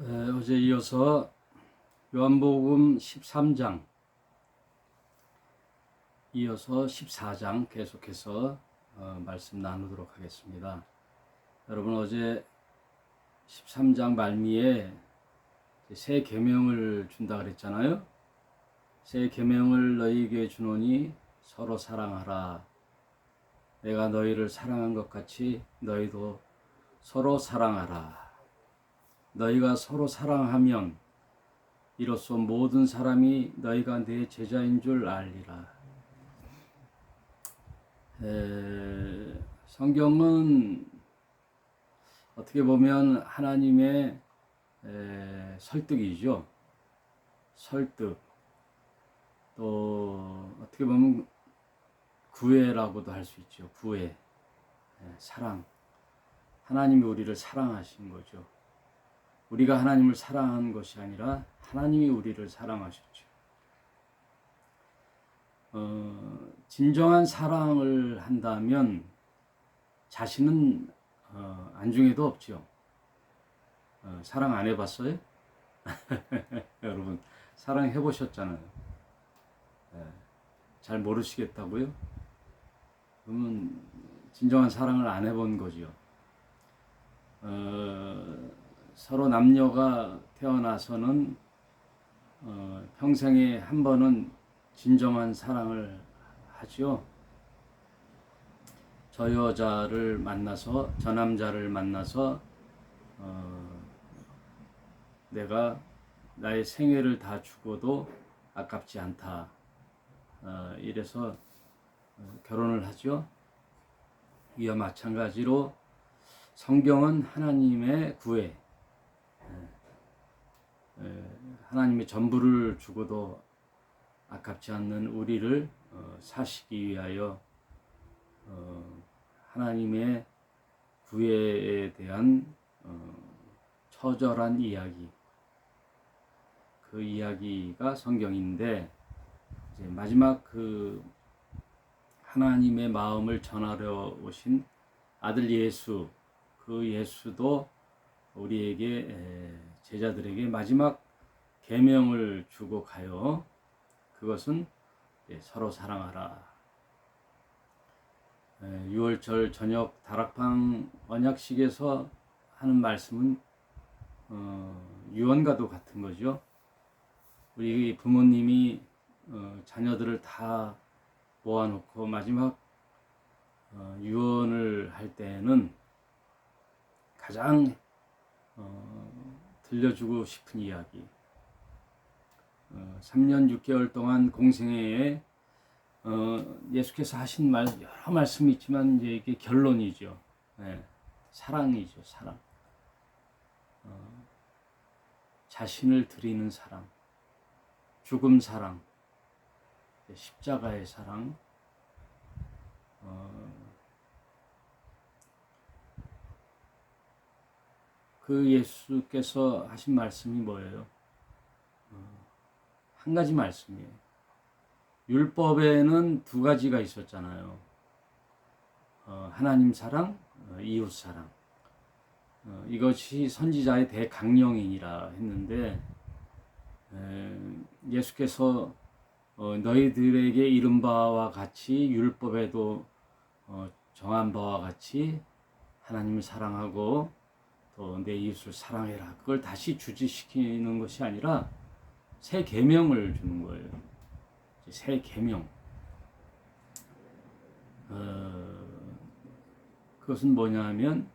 어제 이어서 요한복음 13장 이어서 14장 계속해서 말씀 나누도록 하겠습니다. 여러분, 어제 13장 말미에 새 계명을 준다 그랬잖아요. 새 계명을 너희에게 주노니 서로 사랑하라. 내가 너희를 사랑한 것 같이 너희도 서로 사랑하라. 너희가 서로 사랑하면 이로써 모든 사람이 너희가 내 제자인 줄 알리라. 성경은 어떻게 보면 하나님의 설득이죠. 설득. 또 어떻게 보면 구애라고도 할 수 있죠. 구애. 사랑. 하나님이 우리를 사랑하신 거죠. 우리가 하나님을 사랑한 것이 아니라 하나님이 우리를 사랑하셨죠. 진정한 사랑을 한다면 자신은 안중에도 없죠. 사랑 안 해봤어요? 여러분, 사랑 해보셨잖아요. 잘 모르시겠다고요? 그러면 진정한 사랑을 안 해본 거죠. 서로 남녀가 태어나서는 평생에 한 번은 진정한 사랑을 하죠. 저 여자를 만나서, 저 남자를 만나서 내가 나의 생애를 다 주고도 아깝지 않다. 이래서 결혼을 하죠. 이와 마찬가지로 성경은 하나님의 구애, 하나님의 전부를 주고도 아깝지 않는 우리를 사시기 위하여 하나님의 구애에 대한 처절한 이야기, 그 이야기가 성경인데, 이제 마지막 그 하나님의 마음을 전하려 오신 아들 예수, 그 예수도 우리에게, 제자들에게 마지막 계명을 주고 가요. 그것은 서로 사랑하라. 6월절 저녁 다락방 언약식에서 하는 말씀은 유언과도 같은 거죠. 우리 부모님이 자녀들을 다 모아놓고 마지막 유언을 할 때는 가장 들려주고 싶은 이야기, 3년 6개월 동안 공생애에 예수께서 하신 여러 말씀이 있지만 이제 이게 결론이죠. 사랑이죠. 사랑. 자신을 드리는 사랑, 죽음 사랑, 십자가의 사랑, 그 예수께서 하신 말씀이 뭐예요? 한 가지 말씀이에요. 율법에는 두 가지가 있었잖아요. 하나님 사랑, 이웃 사랑. 이것이 선지자의 대강령이니라 했는데, 예수께서 너희들에게 이른 바와 같이 율법에도 정한 바와 같이 하나님을 사랑하고 또 내 이웃을 사랑해라. 그걸 다시 주지시키는 것이 아니라 새 계명을 주는 거예요. 새 계명. 그것은 뭐냐 하면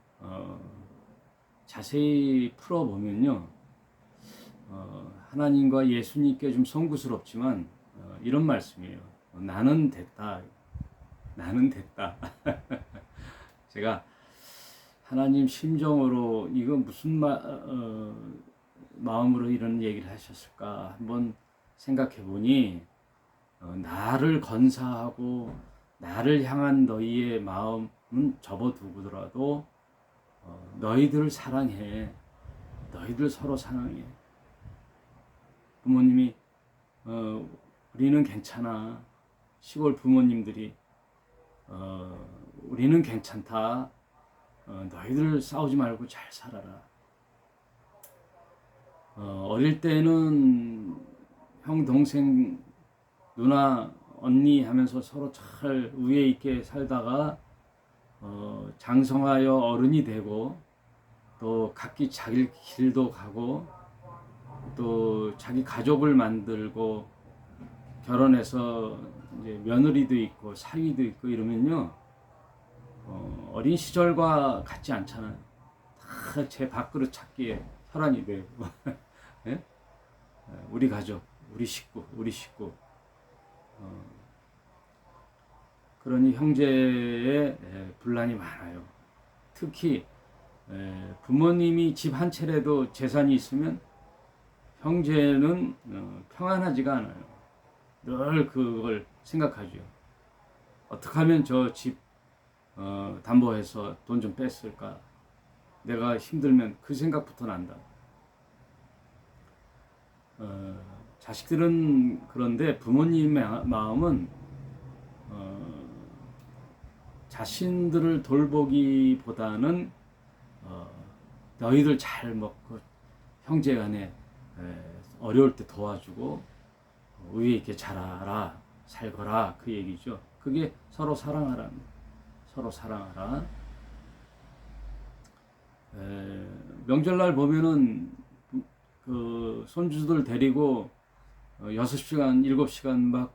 자세히 풀어보면요, 하나님과 예수님께 좀 송구스럽지만 이런 말씀이에요. 나는 됐다. 나는 됐다. 제가 하나님 심정으로 이거 무슨 마음으로 이런 얘기를 하셨을까 한번 생각해 보니, 나를 건사하고 나를 향한 너희의 마음은 접어두고더라도 너희들 사랑해. 너희들 서로 사랑해. 부모님이 우리는 괜찮아. 시골 부모님들이 우리는 괜찮다. 너희들 싸우지 말고 잘 살아라. 어릴 때는 형, 동생, 누나, 언니 하면서 서로 잘 우애 있게 살다가 장성하여 어른이 되고 또 각기 자기 길도 가고 또 자기 가족을 만들고 결혼해서 이제 며느리도 있고 사위도 있고 이러면요, 어린 시절과 같지 않잖아요. 다 제 밥그릇 찾기에 혈안이 되고 예? 우리 가족, 우리 식구 그러니 형제의 분란이 많아요. 특히 부모님이 집 한 채라도 재산이 있으면 형제는 평안하지가 않아요. 늘 그걸 생각하죠. 어떻게 하면 저 집 담보해서 돈 좀 뺐을까? 내가 힘들면 그 생각부터 난다. 자식들은 그런데 부모님의 마음은 자신들을 돌보기보다는 너희들 잘 먹고 형제간에 어려울 때 도와주고 의에 있게 자라라, 살거라, 그 얘기죠. 그게 서로 사랑하라. 서로 사랑하라. 명절날 보면은 그 손주들 데리고 6시간, 7시간 막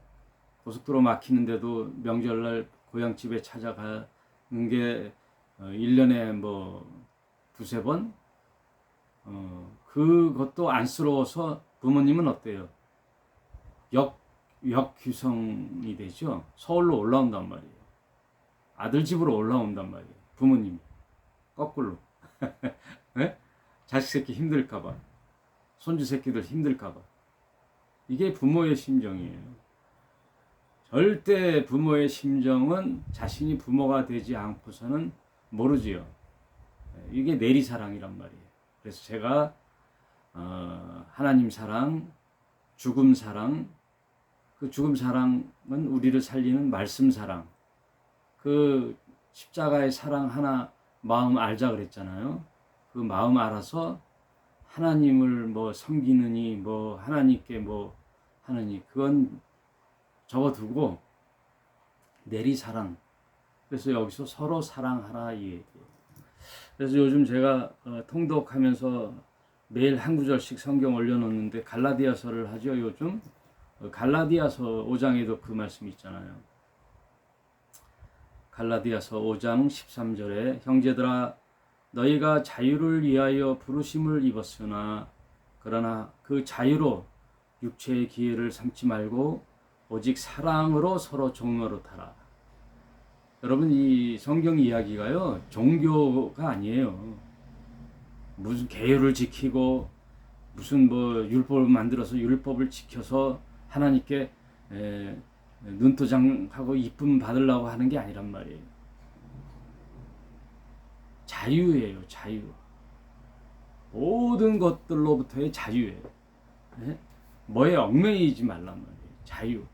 고속도로 막히는데도 명절날 고향집에 찾아가는 게 1년에 뭐 두세 번? 그것도 안쓰러워서 부모님은 어때요? 역규성이 되죠. 서울로 올라온단 말이에요. 아들 집으로 올라온단 말이에요. 부모님이. 거꾸로. 네? 자식 새끼 힘들까봐. 손주 새끼들 힘들까봐. 이게 부모의 심정이에요. 절대 부모의 심정은 자신이 부모가 되지 않고서는 모르지요. 이게 내리사랑이란 말이에요. 그래서 제가 하나님 사랑, 죽음 사랑, 그 죽음 사랑은 우리를 살리는 말씀 사랑, 그 십자가의 사랑 하나 마음 알자 그랬잖아요. 그 마음 알아서 하나님을 뭐 섬기느니 뭐 하나님께 뭐 하느니 그건 접어두고 내리사랑. 그래서 여기서 서로 사랑하라 이 얘기예요. 그래서 요즘 제가 통독하면서 매일 한 구절씩 성경 올려놓는데 갈라디아서를 하죠. 요즘 갈라디아서 5장에도 그 말씀 있잖아요. 갈라디아서 5장 13절에 형제들아 너희가 자유를 위하여 부르심을 입었으나 그러나 그 자유로 육체의 기회를 삼지 말고 오직 사랑으로 서로 종노릇하라. 여러분 이 성경 이야기가요 종교가 아니에요. 무슨 계율을 지키고 무슨 뭐 율법을 만들어서 율법을 지켜서 하나님께 눈도장하고 이쁨 받으려고 하는 게 아니란 말이에요. 자유예요, 자유. 모든 것들로부터의 자유예요. 네? 뭐에 얽매이지 말란 말이에요. 자유.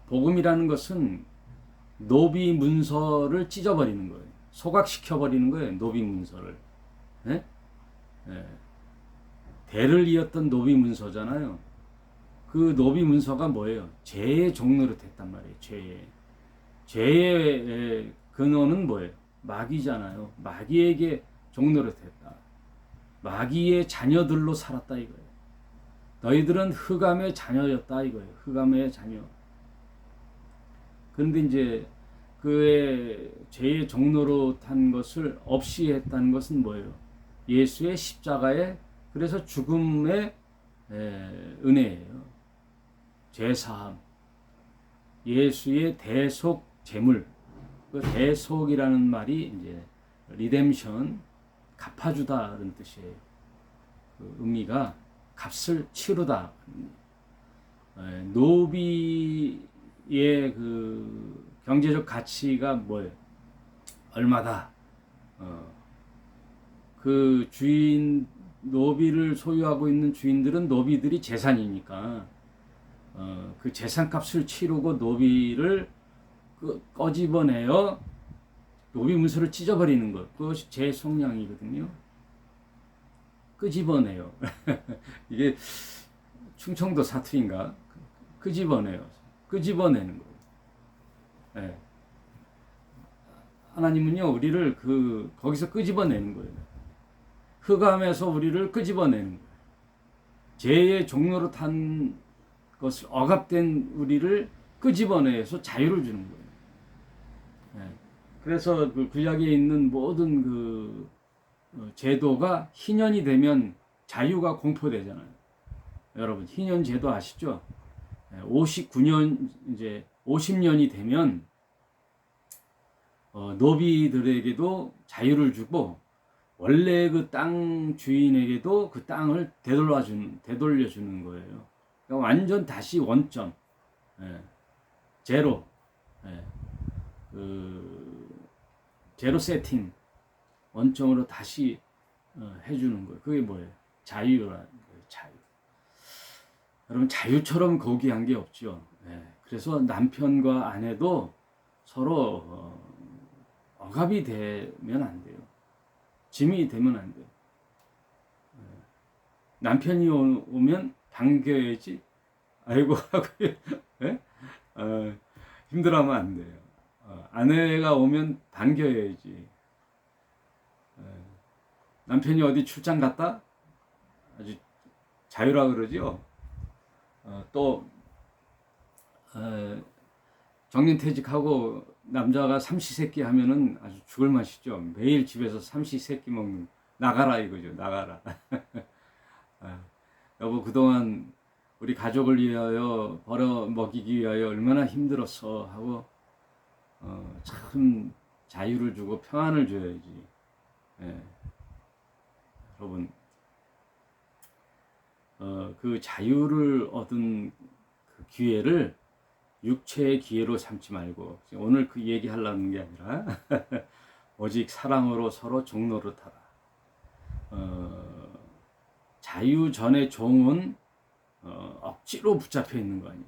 복음이라는 것은 노비 문서를 찢어버리는 거예요. 소각시켜버리는 거예요. 노비 문서를. 네? 대를 이었던 노비 문서잖아요. 그 노비 문서가 뭐예요? 죄의 종로를 했단 말이에요. 죄의 근원은 뭐예요? 마귀잖아요. 마귀에게 종로를 했다. 마귀의 자녀들로 살았다 이거예요. 너희들은 흑암의 자녀였다 이거예요. 흑암의 자녀. 그런데 이제 그의 죄의 종로로 탄 것을 없이 했다는 것은 뭐예요? 예수의 십자가의 그래서 죽음의 은혜예요. 죄사함. 예수의 대속 제물. 그 대속이라는 말이 이제 리뎀션, 갚아주다라는 뜻이에요. 그 의미가 값을 치르다. 노비의 그 경제적 가치가 뭐예요? 얼마다. 그 주인 노비를 소유하고 있는 주인들은 노비들이 재산이니까 그 재산값을 치르고 노비를 꺼집어내어 노비 문서를 찢어버리는 것, 그것이 제 속량이거든요. 끄집어내요. 이게 충청도 사투리인가? 끄집어내요. 끄집어내는 거예요. 네. 하나님은요, 우리를 거기서 끄집어내는 거예요. 흑암에서 우리를 끄집어내는 거예요. 죄의 종로로 탄 것을 억압된 우리를 끄집어내서 자유를 주는 거예요. 네. 그래서 그 구약에 있는 모든 제도가 희년이 되면 자유가 공포되잖아요. 여러분, 희년 제도 아시죠? 59년, 이제 50년이 되면 노비들에게도 자유를 주고 원래 그 땅 주인에게도 그 땅을 되돌려주는 거예요. 그러니까 완전 다시 원점, 제로, 제로 세팅, 원점으로 다시 해주는 거예요. 그게 뭐예요? 자유라는 거예요. 자유. 여러분, 자유처럼 고귀한 게 없죠. 그래서 남편과 아내도 서로 억압이 되면 안 돼요. 짐이 되면 안 돼요. 남편이 오면 반겨야지. 아이고 하고 힘들어하면 안 돼요. 아내가 오면 반겨야지. 남편이 어디 출장 갔다? 아주 자유라 그러죠. 또 정년퇴직하고 남자가 삼시세끼 하면은 아주 죽을 맛이죠. 매일 집에서 삼시세끼 먹는, 나가라 이거죠. 나가라. 여보, 그동안 우리 가족을 위하여 벌어 먹이기 위하여 얼마나 힘들었어 하고 참 자유를 주고 평안을 줘야지. 여러분, 그 자유를 얻은 그 기회를 육체의 기회로 삼지 말고, 오늘 그 얘기하려는 게 아니라 오직 사랑으로 서로 종로로 타라. 자유 전의 종은 억지로 붙잡혀 있는 거 아니에요.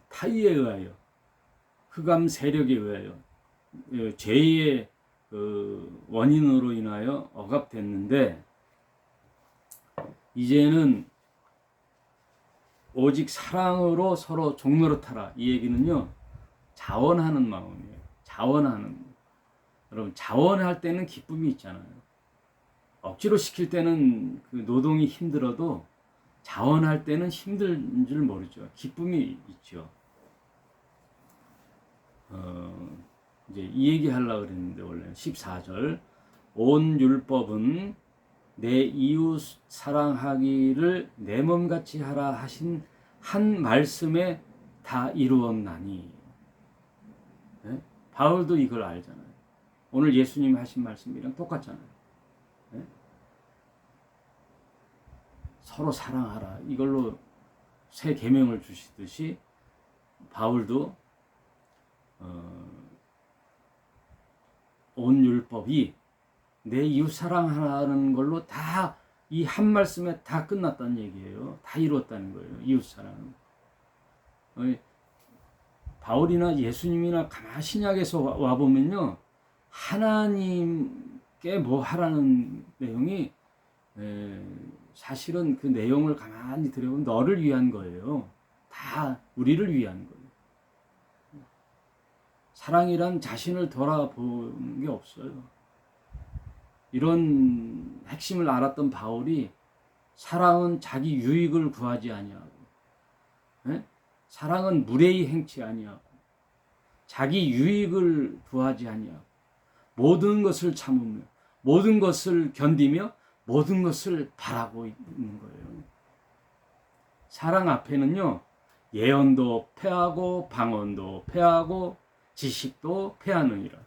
타의에 의하여, 흑암 세력에 의하여, 죄의 원인으로 인하여 억압됐는데, 이제는 오직 사랑으로 서로 종로로 타라. 이 얘기는요, 자원하는 마음이에요. 자원하는. 여러분, 자원할 때는 기쁨이 있잖아요. 억지로 시킬 때는 그 노동이 힘들어도 자원할 때는 힘든 줄 모르죠. 기쁨이 있죠. 이제 이 얘기 하려고 그랬는데, 원래 14절. 온 율법은 내 이웃 사랑하기를 내 몸같이 하라 하신 한 말씀에 다 이루었나니. 네? 바울도 이걸 알잖아요. 오늘 예수님이 하신 말씀이랑 똑같잖아요. 네? 서로 사랑하라. 이걸로 새 계명을 주시듯이 바울도 온 율법이 내 이웃 사랑하는 걸로 다 이 한 말씀에 다 끝났다는 얘기예요. 다 이루었다는 거예요. 이웃 사랑. 바울이나 예수님이나 가만 신약에서 와 보면요, 하나님께 뭐 하라는 내용이 사실은 그 내용을 가만히 들여보면 너를 위한 거예요. 다 우리를 위한 거예요. 사랑이란 자신을 돌아보는 게 없어요. 이런 핵심을 알았던 바울이 사랑은 자기 유익을 구하지 아니하고, 사랑은 무례히 행치 아니하고, 자기 유익을 구하지 아니하고, 모든 것을 참으며, 모든 것을 견디며, 모든 것을 바라고 있는 거예요. 사랑 앞에는요, 예언도 패하고, 방언도 패하고, 지식도 패하느니라.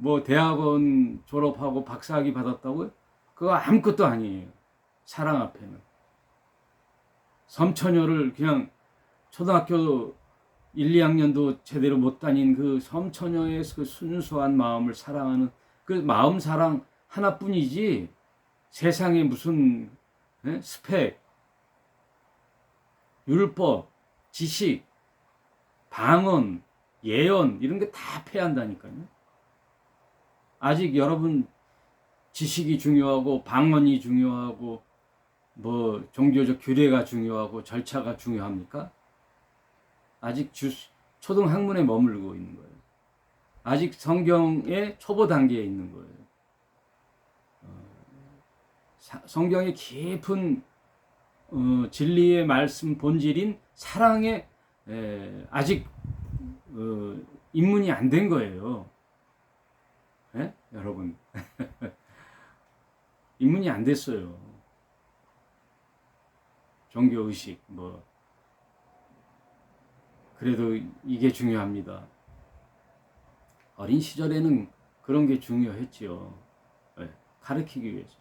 뭐 대학원 졸업하고 박사학위 받았다고요? 그거 아무것도 아니에요. 사랑 앞에는. 섬처녀를 그냥 초등학교 1, 2학년도 제대로 못 다닌 그 섬처녀의 그 순수한 마음을 사랑하는 그 마음 사랑 하나뿐이지, 세상에 무슨 스펙, 율법, 지식, 방언, 예언 이런 게 다 패한다니까요. 아직 여러분 지식이 중요하고 방언이 중요하고 뭐 종교적 규례가 중요하고 절차가 중요합니까? 아직 초등학문에 머물고 있는 거예요. 아직 성경의 초보 단계에 있는 거예요. 성경의 깊은 진리의 말씀 본질인 사랑에 아직 입문이 안 된 거예요. 예? 여러분 입문이 안 됐어요. 종교의식 뭐 그래도 이게 중요합니다. 어린 시절에는 그런 게 중요했지요. 가르치기 위해서.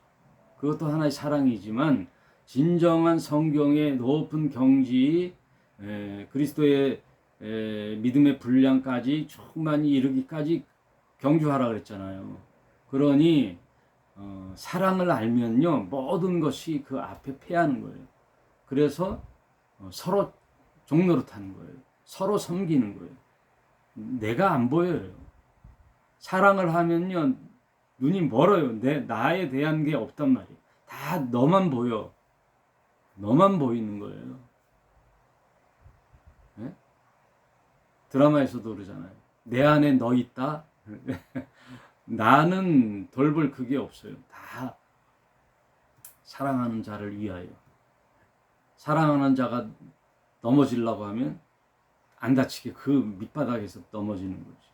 그것도 하나의 사랑이지만 진정한 성경의 높은 경지, 그리스도의 믿음의 분량까지 충만히 이르기까지 경주하라 그랬잖아요. 그러니 사랑을 알면요 모든 것이 그 앞에 패하는 거예요. 그래서 서로 종노릇하는 거예요. 서로 섬기는 거예요. 내가 안 보여요. 사랑을 하면요 눈이 멀어요. 나에 대한 게 없단 말이에요. 다 너만 보여. 너만 보이는 거예요. 네? 드라마에서도 그러잖아요. 내 안에 너 있다. 나는 돌볼 그게 없어요. 다 사랑하는 자를 위하여. 사랑하는 자가 넘어지려고 하면 안 다치게 그 밑바닥에서 넘어지는 거지.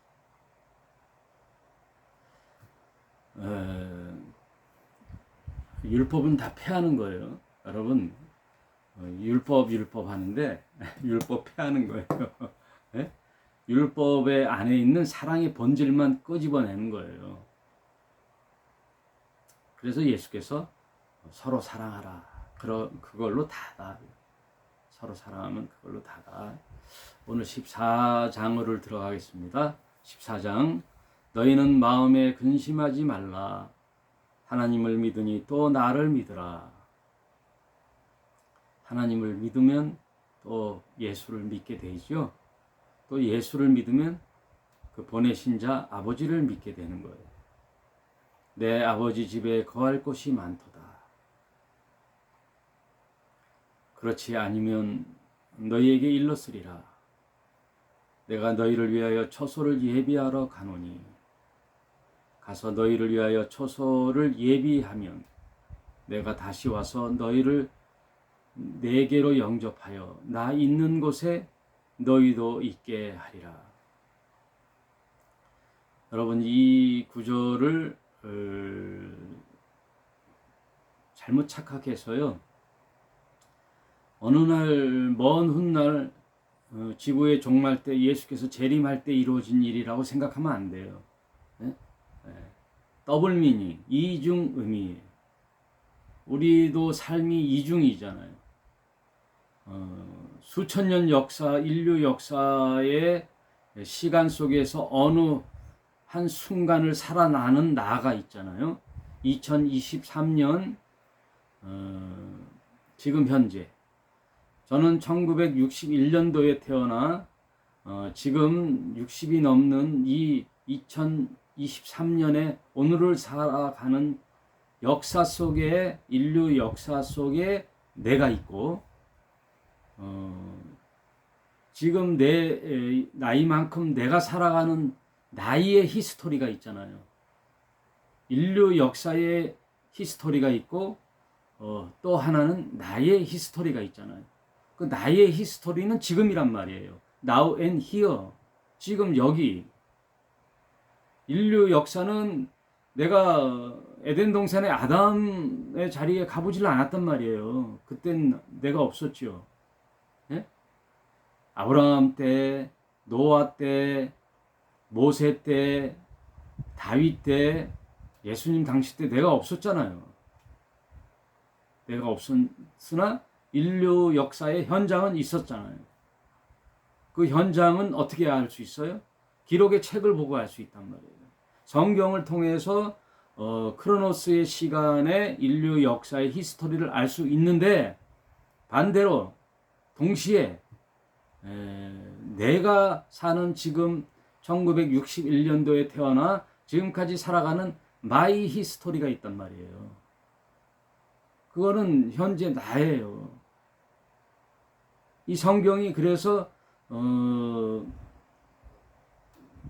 율법은 다 패하는 거예요. 여러분 율법 하는데 율법 패하는 거예요. 네? 율법의 안에 있는 사랑의 본질만 끄집어내는 거예요. 그래서 예수께서 서로 사랑하라. 그걸로 다다. 서로 사랑하면 그걸로 다다. 오늘 14장으로 들어가겠습니다. 14장. 너희는 마음에 근심하지 말라. 하나님을 믿으니 또 나를 믿으라. 하나님을 믿으면 또 예수를 믿게 되죠. 또 예수를 믿으면 그 보내신 자 아버지를 믿게 되는 거예요. 내 아버지 집에 거할 곳이 많도다. 그렇지 아니면 너희에게 일렀으리라. 내가 너희를 위하여 처소를 예비하러 가노니 가서 너희를 위하여 처소를 예비하면 내가 다시 와서 너희를 내게로 영접하여 나 있는 곳에 너희도 있게 하리라. 여러분 이 구절을 잘못 착각해서요. 어느 날 먼 훗날 지구의 종말 때 예수께서 재림할 때 이루어진 일이라고 생각하면 안 돼요. 네? 더블 미닝, 이중 의미예요. 우리도 삶이 이중이잖아요. 수천 년 역사, 인류 역사의 시간 속에서 어느 한 순간을 살아나는 나가 있잖아요. 2023년 지금 현재 저는 1961년도에 태어나 지금 60이 넘는 이 2023년에 오늘을 살아가는 역사 속에 인류 역사 속에 내가 있고 지금 내 나이만큼 내가 살아가는 나이의 히스토리가 있잖아요. 인류 역사의 히스토리가 있고 또 하나는 나의 히스토리가 있잖아요. 그 나의 히스토리는 지금이란 말이에요. Now and here. 지금 여기. 인류 역사는 내가 에덴 동산의 아담의 자리에 가보질 않았단 말이에요. 그땐 내가 없었죠. 예? 아브라함 때, 노아 때, 모세 때, 다윗 때, 예수님 당시 때 내가 없었잖아요. 내가 없었으나 인류 역사의 현장은 있었잖아요. 그 현장은 어떻게 알 수 있어요? 기록의 책을 보고 알 수 있단 말이에요. 성경을 통해서 크로노스의 시간에 인류 역사의 히스토리를 알 수 있는데 반대로 동시에 내가 사는 지금 1961년도에 태어나 지금까지 살아가는 마이 히스토리가 있단 말이에요. 그거는 현재 나예요. 이 성경이 그래서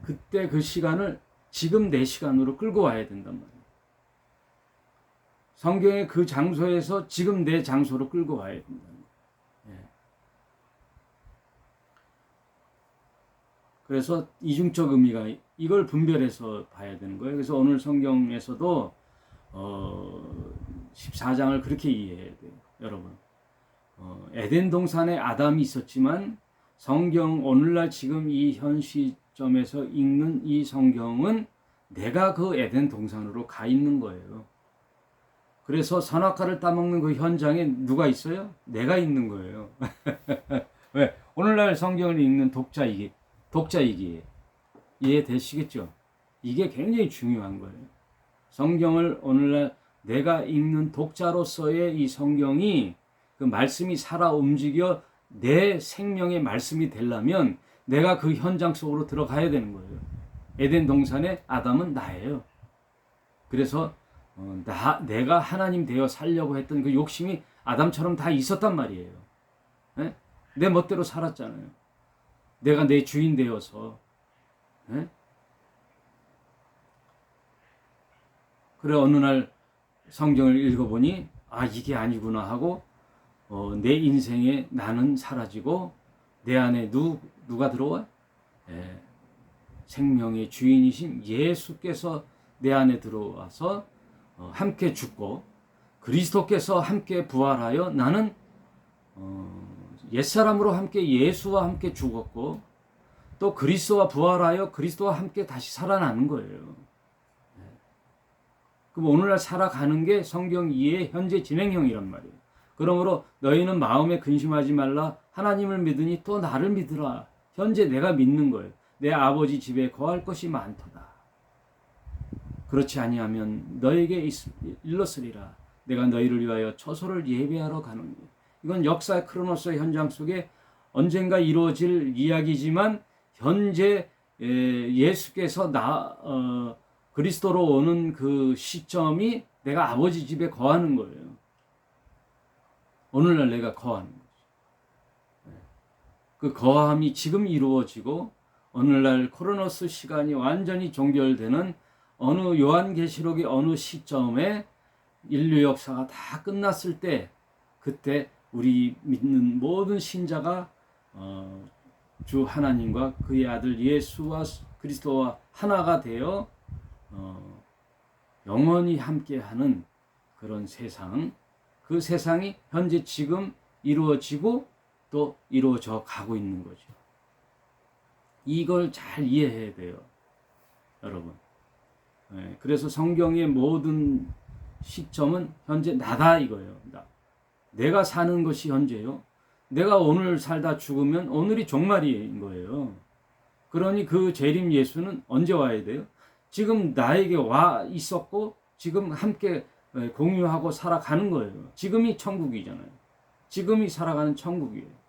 그때 그 시간을 지금 내 시간으로 끌고 와야 된단 말이에요. 성경의 그 장소에서 지금 내 장소로 끌고 와야 된다는 거예요. 예. 그래서 이중적 의미가 이걸 분별해서 봐야 되는 거예요. 그래서 오늘 성경에서도 14장을 그렇게 이해해야 돼요. 여러분, 에덴 동산에 아담이 있었지만 성경 오늘날 지금 이 현 시점에서 읽는 이 성경은 내가 그 에덴 동산으로 가 있는 거예요. 그래서 선악과를 따먹는 그 현장에 누가 있어요? 내가 있는 거예요. 왜? 오늘날 성경을 읽는 독자이기 이해되시겠죠? 이게 굉장히 중요한 거예요. 성경을 오늘날 내가 읽는 독자로서의 이 성경이 그 말씀이 살아 움직여 내 생명의 말씀이 되려면 내가 그 현장 속으로 들어가야 되는 거예요. 에덴 동산의 아담은 나예요. 그래서 내가 하나님 되어 살려고 했던 그 욕심이 아담처럼 다 있었단 말이에요. 네? 내 멋대로 살았잖아요. 내가 내 주인 되어서. 네? 그래 어느 날 성경을 읽어보니 이게 아니구나 하고 내 인생에 나는 사라지고 내 안에 누가 들어와? 생명의 주인이신 예수께서 내 안에 들어와서 함께 죽고 그리스도께서 함께 부활하여 나는 옛사람으로 함께 예수와 함께 죽었고 또 그리스도와 부활하여 그리스도와 함께 다시 살아나는 거예요. 그럼 오늘날 살아가는 게 성경 2의 현재 진행형이란 말이에요. 그러므로 너희는 마음에 근심하지 말라. 하나님을 믿으니 또 나를 믿으라. 현재 내가 믿는 거예요. 내 아버지 집에 거할 것이 많도다. 그렇지 아니하면 너에게 일렀으리라. 내가 너희를 위하여 처소를 예배하러 가노니. 이건 역사의 크로노스의 현장 속에 언젠가 이루어질 이야기지만 현재 예수께서 그리스도로 오는 그 시점이 내가 아버지 집에 거하는 거예요. 오늘날 내가 거하는 거죠. 그 거함이 지금 이루어지고 오늘날 크로노스 시간이 완전히 종결되는 어느 요한계시록의 어느 시점에 인류 역사가 다 끝났을 때 그때 우리 믿는 모든 신자가 주 하나님과 그의 아들 예수와 그리스도와 하나가 되어 영원히 함께하는 그런 세상, 그 세상이 현재 지금 이루어지고 또 이루어져 가고 있는 거죠. 이걸 잘 이해해야 돼요, 여러분. 그래서 성경의 모든 시점은 현재 나다 이거예요. 내가 사는 것이 현재요. 내가 오늘 살다 죽으면 오늘이 종말인 거예요. 그러니 그 재림 예수는 언제 와야 돼요? 지금 나에게 와 있었고 지금 함께 공유하고 살아가는 거예요. 지금이 천국이잖아요. 지금이 살아가는 천국이에요.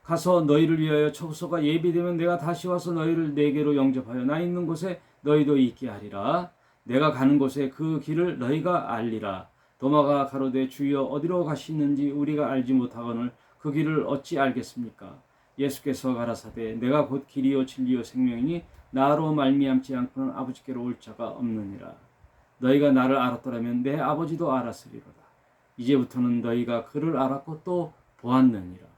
가서 너희를 위하여 처소가 예비되면 내가 다시 와서 너희를 내게로 영접하여 나 있는 곳에 너희도 있게 하리라. 내가 가는 곳에 그 길을 너희가 알리라. 도마가 가로되 주여 어디로 가시는지 우리가 알지 못하거늘 그 길을 어찌 알겠습니까? 예수께서 가라사대 내가 곧 길이요 진리요 생명이니 나로 말미암지 않고는 아버지께로 올 자가 없느니라. 너희가 나를 알았더라면 내 아버지도 알았으리로다. 이제부터는 너희가 그를 알았고 또 보았느니라.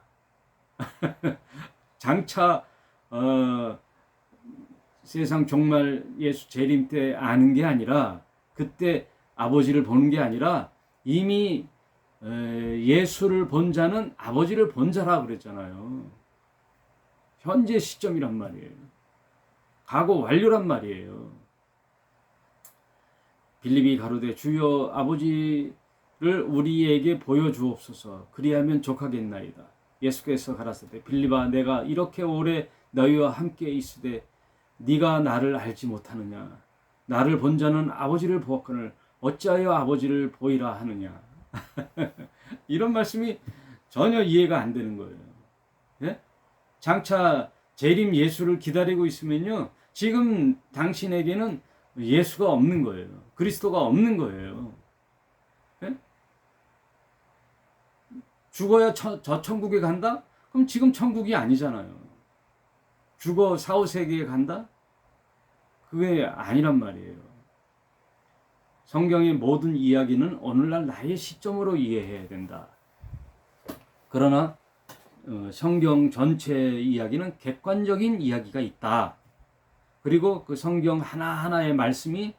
장차 세상 종말 예수 재림 때 아는 게 아니라 그때 아버지를 보는 게 아니라 이미 예수를 본 자는 아버지를 본 자라 그랬잖아요. 현재 시점이란 말이에요. 과거 완료란 말이에요. 빌립이 가로되 주여 아버지를 우리에게 보여주옵소서. 그리하면 족하겠나이다. 예수께서 가라사대 빌립아 내가 이렇게 오래 너희와 함께 있으되 네가 나를 알지 못하느냐. 나를 본 자는 아버지를 보았거늘 어찌하여 아버지를 보이라 하느냐. 이런 말씀이 전혀 이해가 안 되는 거예요. 예? 장차 재림 예수를 기다리고 있으면요, 지금 당신에게는 예수가 없는 거예요. 그리스도가 없는 거예요. 예? 죽어야 저 천국에 간다? 그럼 지금 천국이 아니잖아요. 죽어 4, 5세기에 간다? 그게 아니란 말이에요. 성경의 모든 이야기는 오늘날 나의 시점으로 이해해야 된다. 그러나 성경 전체 이야기는 객관적인 이야기가 있다. 그리고 그 성경 하나하나의 말씀이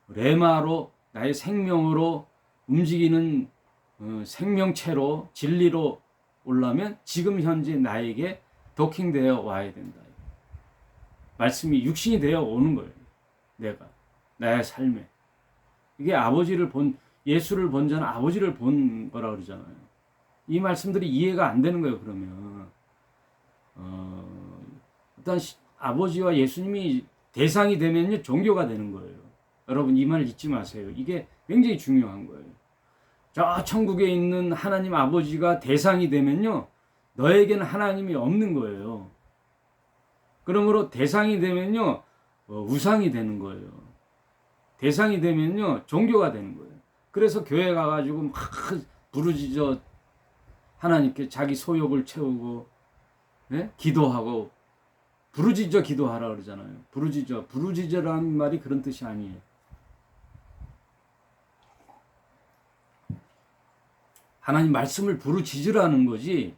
레마로 나의 생명으로 움직이는 생명체로 진리로 올라면 지금 현재 나에게 도킹되어 와야 된다. 말씀이 육신이 되어 오는 거예요. 내가 나의 삶에 이게 아버지를 본 예수를 본 자는 아버지를 본 거라 그러잖아요. 이 말씀들이 이해가 안 되는 거예요. 그러면 일단 아버지와 예수님이 대상이 되면요 종교가 되는 거예요. 여러분 이 말 잊지 마세요. 이게 굉장히 중요한 거예요. 저 천국에 있는 하나님 아버지가 대상이 되면요 너에게는 하나님이 없는 거예요. 그러므로 대상이 되면요 우상이 되는 거예요. 대상이 되면요 종교가 되는 거예요. 그래서 교회 가가지고 막 부르짖어 하나님께 자기 소욕을 채우고 네? 기도하고 부르짖어 기도하라 그러잖아요. 부르짖어라는 말이 그런 뜻이 아니에요. 하나님 말씀을 부르짖으라는 거지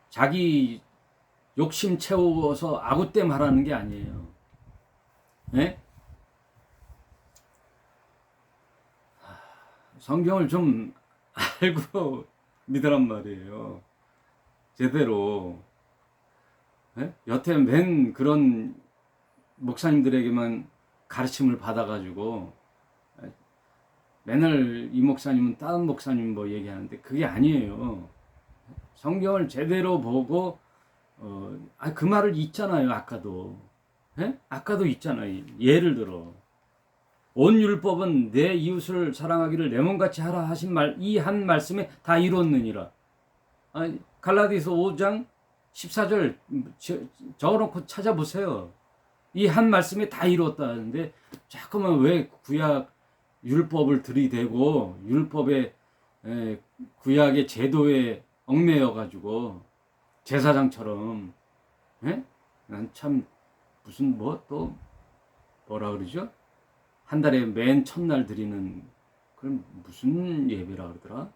자기 욕심 채워서 아구땜 하라는 게 아니에요. 네? 성경을 좀 알고 믿으란 말이에요. 제대로. 네? 여태 맨 그런 목사님들에게만 가르침을 받아가지고 맨날 이 목사님은 다른 목사님 뭐 얘기하는데 그게 아니에요. 성경을 제대로 보고 그 말을 있잖아요. 아까도. 네? 아까도 있잖아요. 예를 들어 온 율법은 내 이웃을 사랑하기를 내 몸같이 하라 하신 말 이 한 말씀에 다 이뤘느니라. 갈라디아서 5장 14절 적어놓고 찾아보세요. 이 한 말씀에 다 이뤘다는데 자꾸만 왜 구약 율법을 들이대고 율법의 구약의 제도에 얽매여 가지고 제사장처럼 난 참 무슨 뭐 또 뭐라 그러죠? 한 달에 맨 첫날 드리는 그럼 무슨 예배라 그러더라?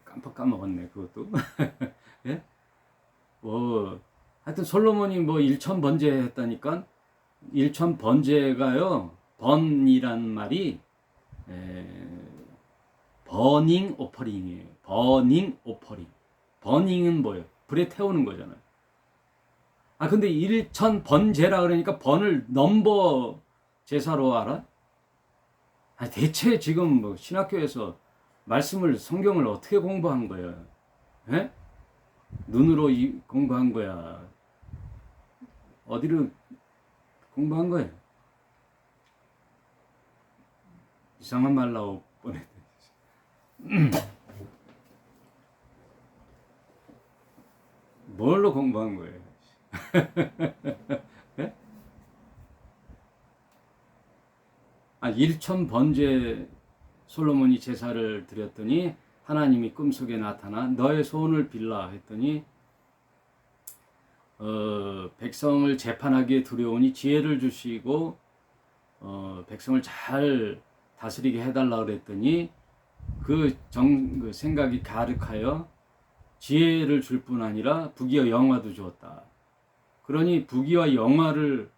깜빡 까먹었네 그것도. 예? 뭐 하여튼 솔로몬이 뭐 일천 번제 했다니까 일천 번제가요 번이란 말이 버닝 오퍼링이에요. 버닝 오퍼링. 버닝은 뭐예요? 불에 태우는 거잖아요. 근데 일천 번제라 그러니까 번을 넘버 제사로 알아? 대체 지금 뭐 신학교에서 말씀을 성경을 어떻게 공부한 거야? 에? 눈으로 공부한 거야? 어디로 공부한 거야? 이상한 말 나올 뻔했네. 뭘로 공부한 거예요? 네? 일천 번제 솔로몬이 제사를 드렸더니 하나님이 꿈속에 나타나 너의 소원을 빌라 했더니 백성을 재판하기에 두려우니 지혜를 주시고 백성을 잘 다스리게 해달라 그랬더니 그 생각이 가득하여 지혜를 줄 뿐 아니라 부귀와 영화도 주었다. 그러니 부귀와 영화를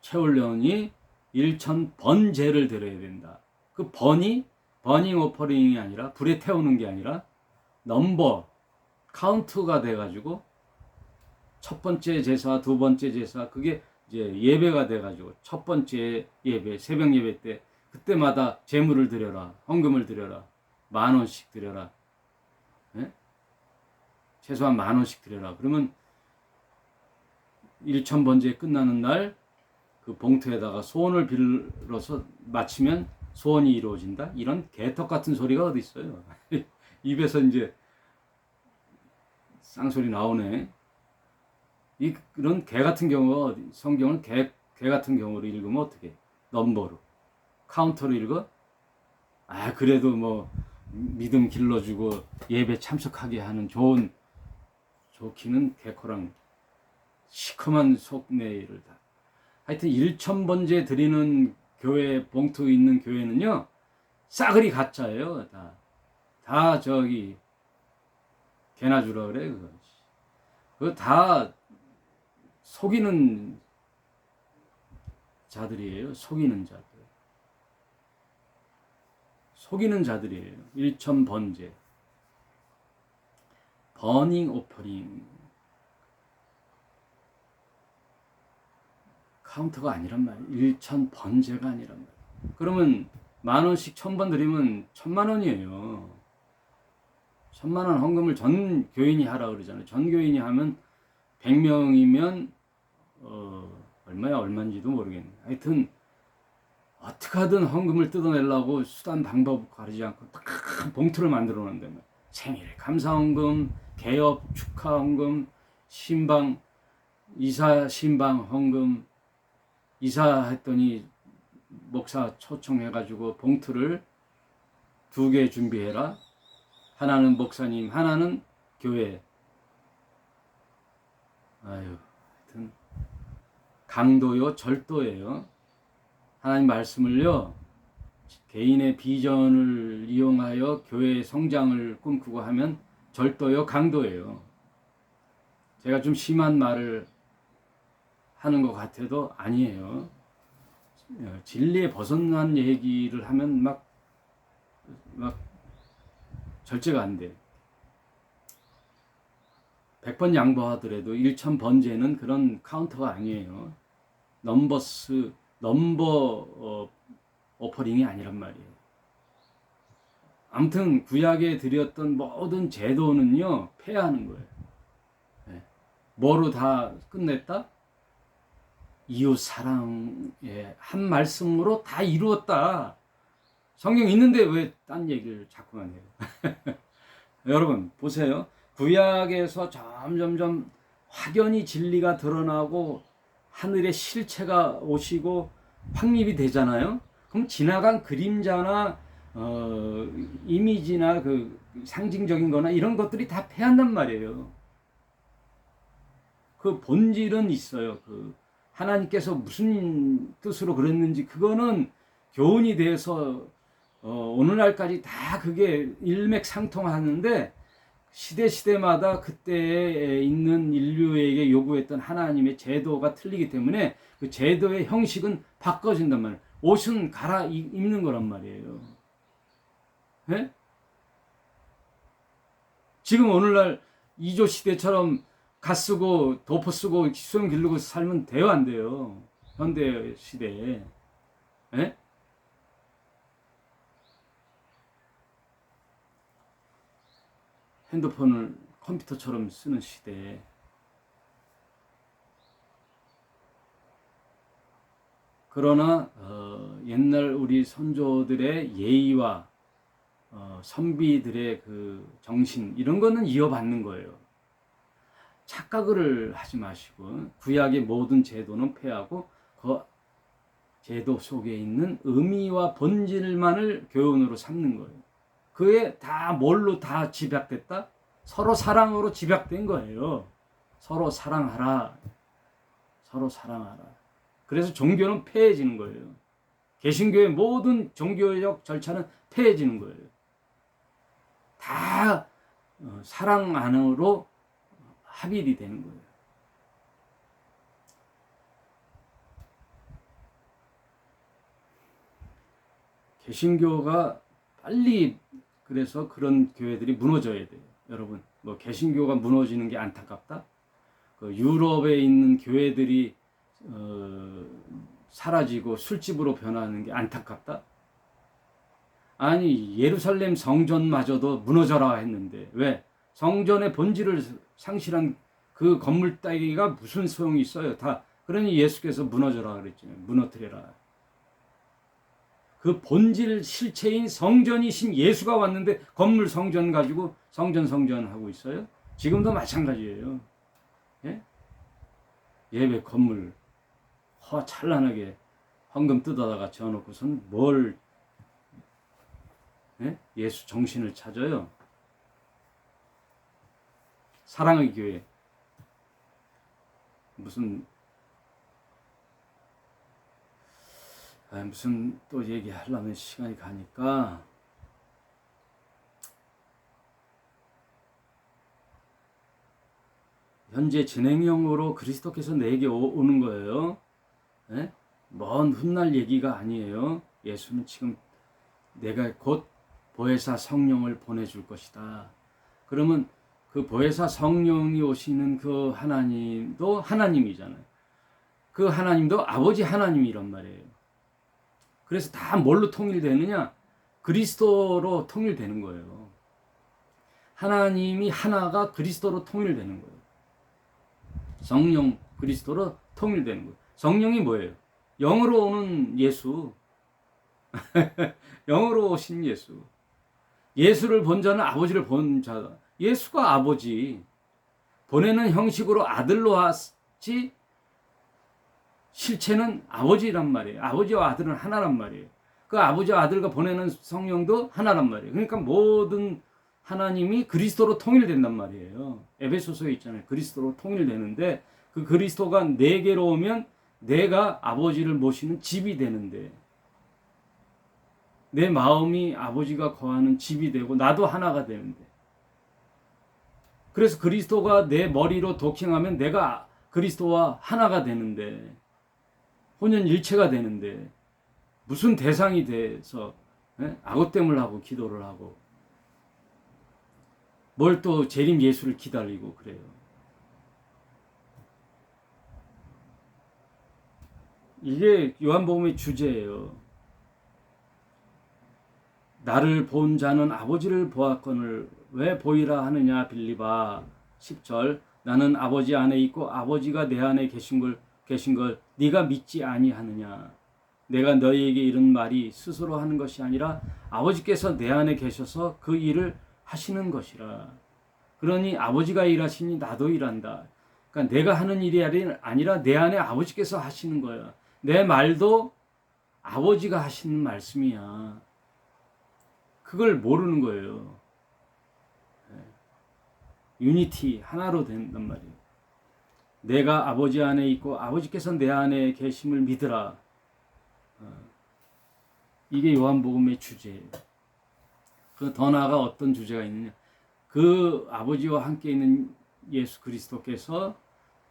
채우려니 일천 번제를 드려야 된다. 그 번이 버닝 오퍼링이 아니라 불에 태우는 게 아니라 넘버 카운트가 돼가지고 첫 번째 제사, 두 번째 제사 그게 이제 예배가 돼가지고 첫 번째 예배, 새벽 예배 때 그때마다 제물을 드려라, 헌금을 드려라, 10,000원씩 드려라, 네? 최소한 10,000원씩 드려라. 그러면 일천 번제 끝나는 날 그 봉투에다가 소원을 빌어서 마치면 소원이 이루어진다. 이런 개떡 같은 소리가 어디 있어요? 입에서 이제 쌍소리 나오네. 이런 개 같은 경우 성경을 개 같은 경우로 읽으면 어떻게? 넘버로 카운터로 읽어? 그래도 뭐 믿음 길러주고 예배 참석하게 하는 좋기는 개코랑 시커먼 속내를 다. 하여튼 1,000번째 드리는 교회 봉투 있는 교회는요 싸그리 가짜예요. 다 저기 개나 주라 그래. 그거 다 속이는 자들이에요. 속이는 자들이에요. 1,000번째 버닝 오퍼링 카운터가 아니란 말이에요. 1,000번째가 아니란 말이에요. 그러면 10,000원씩 1,000번 드리면 1,000,000원이에요. 1,000,000원 헌금을 전 교인이 하라 그러잖아요. 전 교인이 하면 100명이면 얼마인지도 모르겠네. 하여튼 어떻게 하든 헌금을 뜯어내려고 수단 방법 가리지 않고 딱 봉투를 만들어 놓는데 생일 감사 헌금, 개업 축하 헌금, 이사 신방 헌금, 이사했더니 목사 초청해가지고 봉투를 2개 준비해라. 하나는 목사님, 하나는 교회. 하여튼 강도요, 절도예요. 하나님 말씀을요, 개인의 비전을 이용하여 교회의 성장을 꿈꾸고 하면 절도요, 강도예요. 제가 좀 심한 말을 하는 것 같아도 아니에요. 진리에 벗어난 얘기를 하면 막 절제가 안 돼. 100번 양보하더라도 1,000번째는 그런 카운터가 아니에요. 넘버 오퍼링이 아니란 말이에요. 아무튼 구약에 드렸던 모든 제도는요 폐하는 거예요. 뭐로 다 끝냈다? 이웃 사랑의 한 말씀으로 다 이루었다. 성경 있는데 왜 딴 얘기를 자꾸만 해요? 여러분 보세요. 구약에서 점점점 확연히 진리가 드러나고 하늘의 실체가 오시고 확립이 되잖아요. 그럼 지나간 그림자나 이미지나 그 상징적인 거나 이런 것들이 다 패한단 말이에요. 그 본질은 있어요. 그 하나님께서 무슨 뜻으로 그랬는지 그거는 교훈이 돼서 오늘날까지 다 그게 일맥상통하는데 시대마다 그때에 있는 인류에게 요구했던 하나님의 제도가 틀리기 때문에 그 제도의 형식은 바꿔진단 말이에요. 옷은 갈아입는 거란 말이에요. 네? 지금 오늘날 이조 시대처럼 갓 쓰고 도포 쓰고 수염 기르고 살면 돼요 안 돼요? 현대 시대에. 네? 핸드폰을 컴퓨터처럼 쓰는 시대에 그러나 옛날 우리 선조들의 예의와 선비들의 그 정신 이런 거는 이어받는 거예요. 착각을 하지 마시고 구약의 모든 제도는 폐하고 그 제도 속에 있는 의미와 본질만을 교훈으로 삼는 거예요. 그게 다 뭘로 다 집약됐다? 서로 사랑으로 집약된 거예요. 서로 사랑하라. 서로 사랑하라. 그래서 종교는 폐해지는 거예요. 개신교의 모든 종교적 절차는 폐해지는 거예요. 다 사랑 안으로 합일이 되는 거예요. 개신교가 빨리 그래서 그런 교회들이 무너져야 돼요. 여러분, 뭐 개신교가 무너지는 게 안타깝다? 그 유럽에 있는 교회들이 사라지고 술집으로 변하는 게 안타깝다? 아니 예루살렘 성전마저도 무너져라 했는데 왜? 성전의 본질을 상실한 그 건물 따위가 무슨 소용이 있어요? 다 그러니 예수께서 무너져라 그랬죠. 무너뜨려라. 그 본질 실체인 성전이신 예수가 왔는데 건물 성전 가지고 성전 하고 있어요? 지금도 마찬가지예요. 예? 예배 건물 찬란하게 황금 뜯어다가 지어놓고선 뭘 예수 정신을 찾아요. 사랑의 교회 무슨 또 얘기하려면 시간이 가니까 현재 진행형으로 그리스도께서 내게 오는 거예요. 예? 먼 훗날 얘기가 아니에요. 예수는 지금 내가 곧 보혜사 성령을 보내줄 것이다. 그러면 그 보혜사 성령이 오시는 그 하나님도 하나님이잖아요. 그 하나님도 아버지 하나님이란 말이에요. 그래서 다 뭘로 통일되느냐? 그리스도로 통일되는 거예요. 하나님이 하나가 그리스도로 통일되는 거예요. 성령 그리스도로 통일되는 거예요. 성령이 뭐예요? 영으로 오는 예수. 영으로 오신 예수. 예수를 본 자는 아버지를 본 자다. 예수가 아버지. 보내는 형식으로 아들로 왔지 실체는 아버지란 말이에요. 아버지와 아들은 하나란 말이에요. 그 아버지와 아들과 보내는 성령도 하나란 말이에요. 그러니까 모든 하나님이 그리스도로 통일된단 말이에요. 에베소서에 있잖아요. 그리스도로 통일되는데 그 그리스도가 내게로 오면 내가 아버지를 모시는 집이 되는데 내 마음이 아버지가 거하는 집이 되고 나도 하나가 되는데 그래서 그리스도가 내 머리로 도킹하면 내가 그리스도와 하나가 되는데 혼연일체가 되는데 무슨 대상이 돼서 아구땜을 하고 기도를 하고 뭘 또 재림 예수를 기다리고 그래요. 이게 요한복음의 주제예요. 나를 본 자는 아버지를 보았거늘 왜 보이라 하느냐 빌립아 10절 나는 아버지 안에 있고 아버지가 내 안에 계신 걸 네가 믿지 아니하느냐. 내가 너희에게 이런 말이 스스로 하는 것이 아니라 아버지께서 내 안에 계셔서 그 일을 하시는 것이라. 그러니 아버지가 일하시니 나도 일한다. 그러니까 내가 하는 일이 아니라 내 안에 아버지께서 하시는 거야. 내 말도 아버지가 하시는 말씀이야. 그걸 모르는 거예요. 유니티 하나로 된단 말이에요. 내가 아버지 안에 있고 아버지께서 내 안에 계심을 믿으라. 이게 요한복음의 주제예요. 그 더 나아가 어떤 주제가 있느냐? 그 아버지와 함께 있는 예수 그리스도께서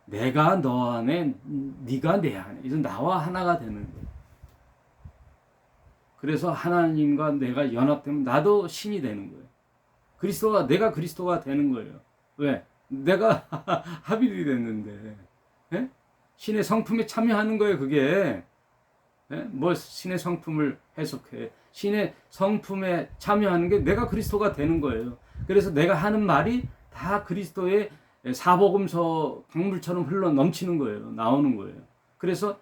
내가 너 안에, 네가 내 안에, 그래서 나와 하나가 되는 거예요. 그래서 하나님과 내가 연합되면 나도 신이 되는 거예요. 내가 그리스도가 되는 거예요. 왜? 내가 합일이 됐는데, 예? 신의 성품에 참여하는 거예요, 그게. 예? 뭘 신의 성품을 해석해. 신의 성품에 참여하는 게 내가 그리스도가 되는 거예요. 그래서 내가 하는 말이 다 그리스도의 사복음서 강물처럼 흘러 넘치는 거예요. 나오는 거예요. 그래서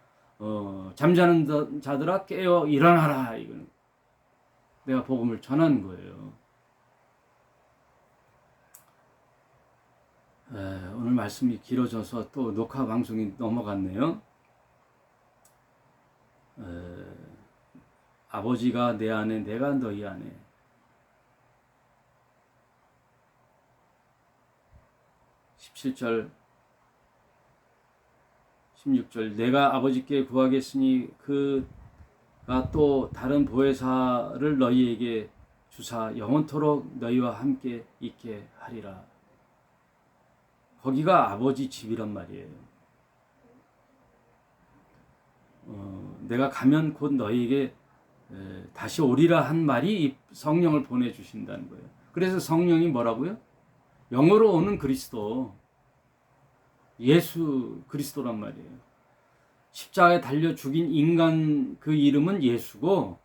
잠자는 자들아 깨어 일어나라. 이거는 내가 복음을 전하는 거예요. 오늘 말씀이 길어져서 또 녹화 방송이 넘어갔네요. 아버지가 내 안에 내가 너희 안에. 17절 16절 내가 아버지께 구하겠으니 그가 또 다른 보혜사를 너희에게 주사 영원토록 너희와 함께 있게 하리라. 거기가 아버지 집이란 말이에요. 내가 가면 곧 너희에게 다시 오리라 한 말이 성령을 보내주신다는 거예요. 그래서 성령이 뭐라고요? 영으로 오는 그리스도, 예수 그리스도란 말이에요. 십자가에 달려 죽인 인간 그 이름은 예수고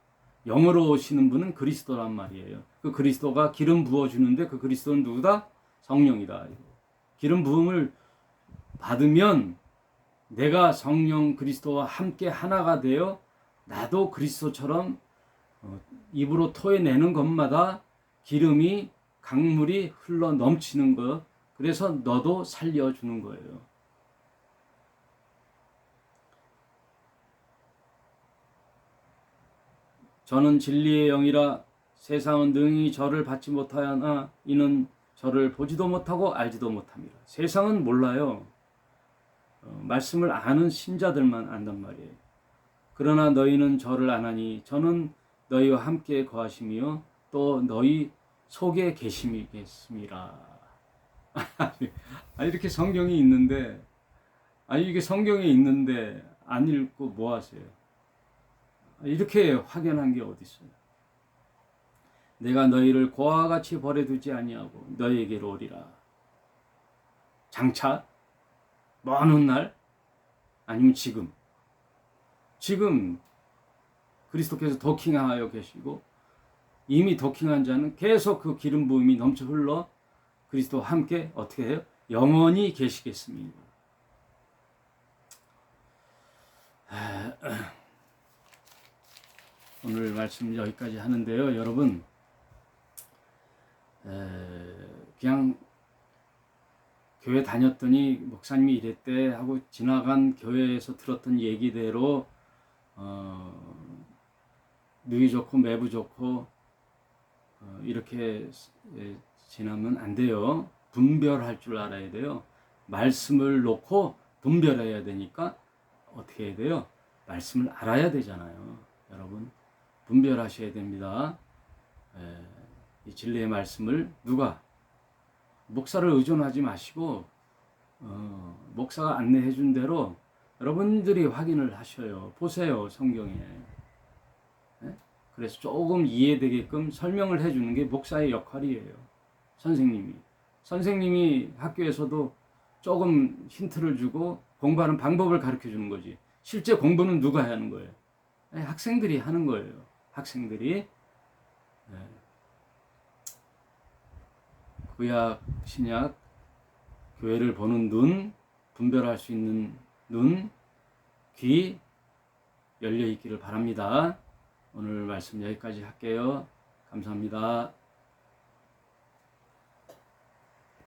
영으로 오시는 분은 그리스도란 말이에요. 그 그리스도가 기름 부어주는데 그 그리스도는 누구다? 성령이다. 기름 부음을 받으면 내가 성령 그리스도와 함께 하나가 되어 나도 그리스도처럼 입으로 토해내는 것마다 기름이 강물이 흘러 넘치는 것, 그래서 너도 살려주는 거예요. 저는 진리의 영이라 세상은 능히 저를 받지 못하였나 이는 저를 보지도 못하고 알지도 못합니다. 세상은 몰라요. 말씀을 아는 신자들만 안단 말이에요. 그러나 너희는 저를 아나니 저는 너희와 함께 거하심이요 또 너희 속에 계심이겠습니다. 이렇게 성경이 있는데 이게 성경에 있는데 안 읽고 뭐 하세요? 이렇게 확연한 게 어디 있어요? 내가 너희를 고아와 같이 버려두지 아니하고 너희에게로 오리라. 장차? 먼 훗날? 아니면 지금? 지금 그리스도께서 도킹하여 계시고 이미 도킹한 자는 계속 그 기름 부음이 넘쳐 흘러 그리스도와 함께 어떻게 해요? 영원히 계시겠습니다. 오늘 말씀 여기까지 하는데요. 여러분 그냥 교회 다녔더니 목사님이 이랬대 하고 지나간 교회에서 들었던 얘기대로 누이 좋고 매부 좋고 이렇게 지나면 안 돼요. 분별할 줄 알아야 돼요. 말씀을 놓고 분별해야 되니까 어떻게 해야 돼요? 말씀을 알아야 되잖아요. 여러분 분별하셔야 됩니다. 이 진리의 말씀을 누가 목사를 의존하지 마시고 목사가 안내해 준 대로 여러분들이 확인을 하셔요. 보세요 성경에. 그래서 조금 이해되게끔 설명을 해주는 게 목사의 역할이에요. 선생님이 학교에서도 조금 힌트를 주고 공부하는 방법을 가르쳐 주는 거지. 실제 공부는 누가 하는 거예요? 학생들이 하는 거예요. 학생들이. 구약, 신약, 교회를 보는 눈, 분별할 수 있는 눈, 귀 열려 있기를 바랍니다. 오늘 말씀 여기까지 할게요. 감사합니다.